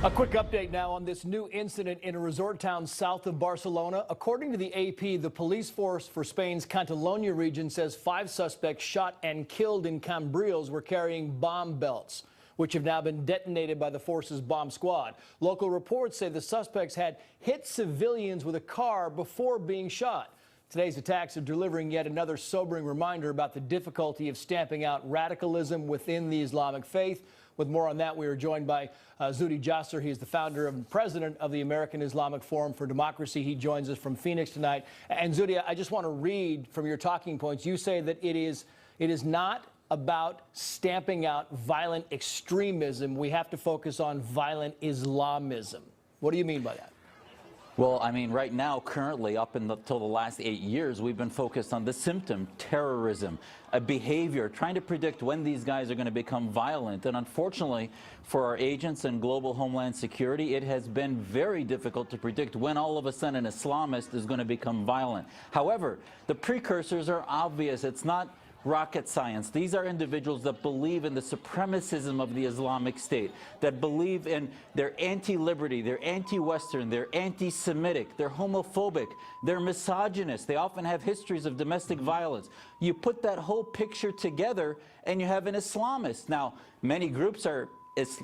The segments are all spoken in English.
A quick update now on this new incident in a resort town south of Barcelona. According to the AP, the police force for Spain's Catalonia region says 5 suspects shot and killed in Cambrils were carrying bomb belts, which have now been detonated by the force's bomb squad. Local reports say the suspects had hit civilians with a car before being shot. Today's attacks are delivering yet another sobering reminder about the difficulty of stamping out radicalism within the Islamic faith. With more on that, we are joined by Zuhdi Jasser. He is the founder and president of the American Islamic Forum for Democracy. He joins us from Phoenix tonight. And Zuhdi, I just want to read from your talking points. You say that it is not about stamping out violent extremism. We have to focus on violent Islamism. What do you mean by that? Well, I mean, right now, currently, up until the last 8 years, we've been focused on the symptom, terrorism, a behavior, trying to predict when these guys are going to become violent. And unfortunately, for our agents and global homeland security, it has been very difficult to predict when all of a sudden an Islamist is going to become violent. However, the precursors are obvious. It's not rocket science. These are individuals that believe in the supremacism of the Islamic State, that believe in their anti-liberty, they're anti-Western, they're anti-Semitic, they're homophobic, they're misogynist. They often have histories of domestic violence. You put that whole picture together and you have an Islamist. Now, many groups are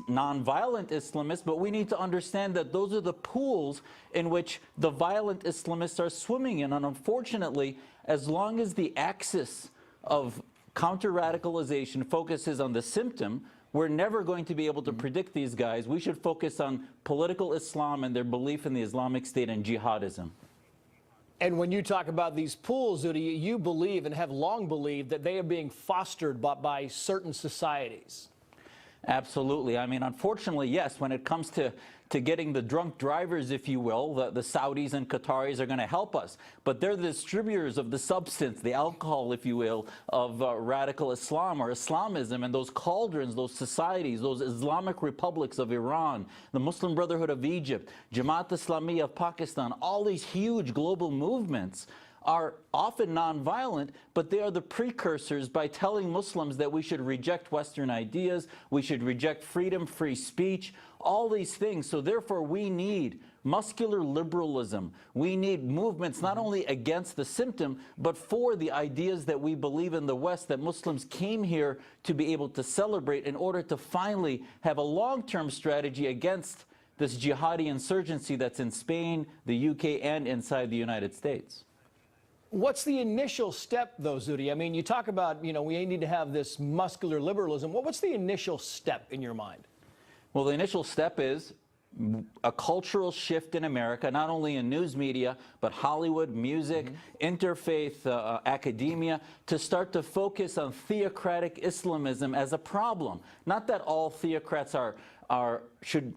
non-violent Islamists, but we need to understand that those are the pools in which the violent Islamists are swimming in. And unfortunately, as long as the axis of counter-radicalization focuses on the symptom, we're never going to be able to predict these guys. We should focus on political Islam and their belief in the Islamic State and jihadism. And when you talk about these pools, Zuhdi, you believe and have long believed that they are being fostered by certain societies. Absolutely. I mean, unfortunately, yes, when it comes to getting the drunk drivers, if you will, the Saudis and Qataris are going to help us. But they're the distributors of the substance, the alcohol, if you will, of radical Islam or Islamism. And those cauldrons, those societies, those Islamic republics of Iran, the Muslim Brotherhood of Egypt, Jamaat Islami of Pakistan, all these huge global movements are often nonviolent, but they are the precursors by telling Muslims that we should reject Western ideas, we should reject freedom, free speech, all these things. So therefore we need muscular liberalism. We need movements not only against the symptom, but for the ideas that we believe in the West, that Muslims came here to be able to celebrate in order to finally have a long-term strategy against this jihadi insurgency that's in Spain, the UK, and inside the United States. What's the initial step, though, Zuhdi? I mean, you talk about, we need to have this muscular liberalism. What's the initial step in your mind? Well, the initial step is a cultural shift in America, not only in news media, but Hollywood, music, interfaith, academia, to start to focus on theocratic Islamism as a problem. Not that all theocrats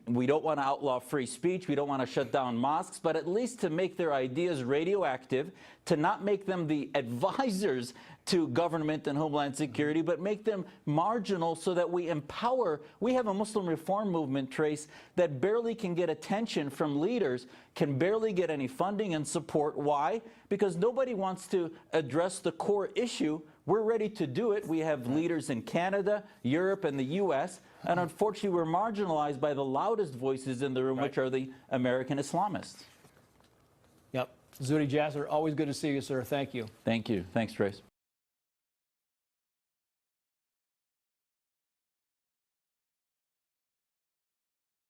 we don't want to outlaw free speech, we don't want to shut down mosques, but at least to make their ideas radioactive, to not make them the advisors to government and homeland security, but make them marginal so that we empower. We have a Muslim reform movement, Trace, that barely can get attention from leaders, can barely get any funding and support. Why? Because nobody wants to address the core issue. We're ready to do it. We have leaders in Canada, Europe, and the U.S., and unfortunately we're marginalized by the loudest voices in the room, which are the American Islamists. Yep. Zuhdi Jasser, always good to see you, sir. Thank you. Thank you. Thanks, Trace.